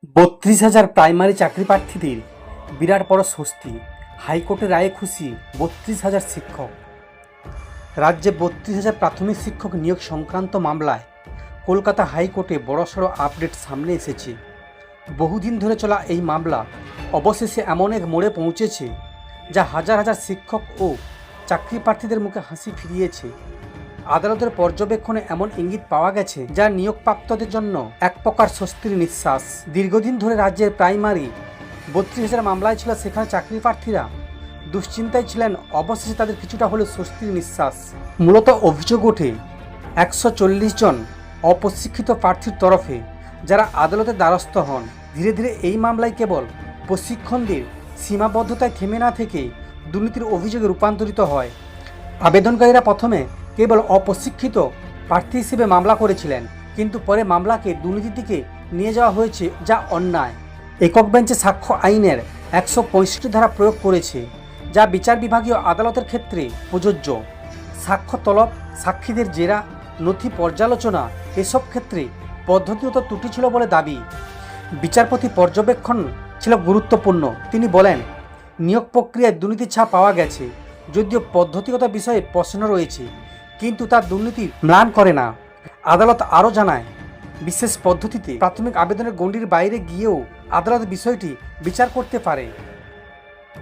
৩২,০০০ primary চাকরি প্রার্থীদের বিরাট বড় স্বস্তি। হাইকোর্টের রায়ে খুশি ৩২,০০০ শিক্ষক। রাজ্যে ৩২,০০০ প্রাথমিক শিক্ষক নিয়োগ সংক্রান্ত মামলায় কলকাতা হাইকোর্টে বড়সড় আপডেট সামনে এসেছে। বহুদিন ধরে চলা এই মামলা অবশেষে এমন এক মোড়ে পৌঁছেছে যা হাজার হাজার শিক্ষক ও চাকরি প্রার্থীদের মুখে হাসি ফিরিয়েছে। আদালতের পর্যবেক্ষণে এমন ইঙ্গিত পাওয়া গেছে যা নিয়োগপ্রাপ্তদের জন্য এক প্রকার স্বস্তির নিঃশ্বাস। দীর্ঘদিন ধরে রাজ্যের প্রাইমারি ৩২,০০০ মামলায় ছিল, সেখানে চাকরি প্রার্থীরা দুশ্চিন্তায় ছিলেন। অবশেষে তাদের কিছুটা হলেও স্বস্তির নিঃশ্বাস। মূলত অভিযোগ ওঠে ১৪০ জন অপ্রশিক্ষিত প্রার্থীর তরফে, যারা আদালতের দ্বারস্থ হন। ধীরে ধীরে এই মামলায় কেবল প্রশিক্ষণদের সীমাবদ্ধতায় থেমে না থেকে দুর্নীতির অভিযোগে রূপান্তরিত হয়। আবেদনকারীরা প্রথমে কেবল অপ্রশিক্ষিত প্রার্থী হিসেবে মামলা করেছিলেন, কিন্তু পরে মামলাকে দুর্নীতির দিকে নিয়ে যাওয়া হয়েছে, যা অন্যায়। একক বেঞ্চে সাক্ষ্য আইনের ১৬৫ ধারা প্রয়োগ করেছে, যা বিচার বিভাগীয় আদালতের ক্ষেত্রে প্রযোজ্য। সাক্ষ্য তলব, সাক্ষীদের জেরা, নথি পর্যালোচনা এসব ক্ষেত্রে পদ্ধতিগত ত্রুটি ছিল বলে দাবি। বিচারপতি পর্যবেক্ষণ ছিল গুরুত্বপূর্ণ। তিনি বলেন, নিয়োগ প্রক্রিয়ায় দুর্নীতির ছাপ পাওয়া গেছে, যদিও পদ্ধতিগত বিষয়ে প্রশ্ন রয়েছে, কিন্তু তা দুর্নীতির ম্লান করে না। আদালত আরও জানায়, বিশেষ পদ্ধতিতে প্রাথমিক আবেদনের গণ্ডির বাইরে গিয়েও আদালত বিষয়টি বিচার করতে পারে।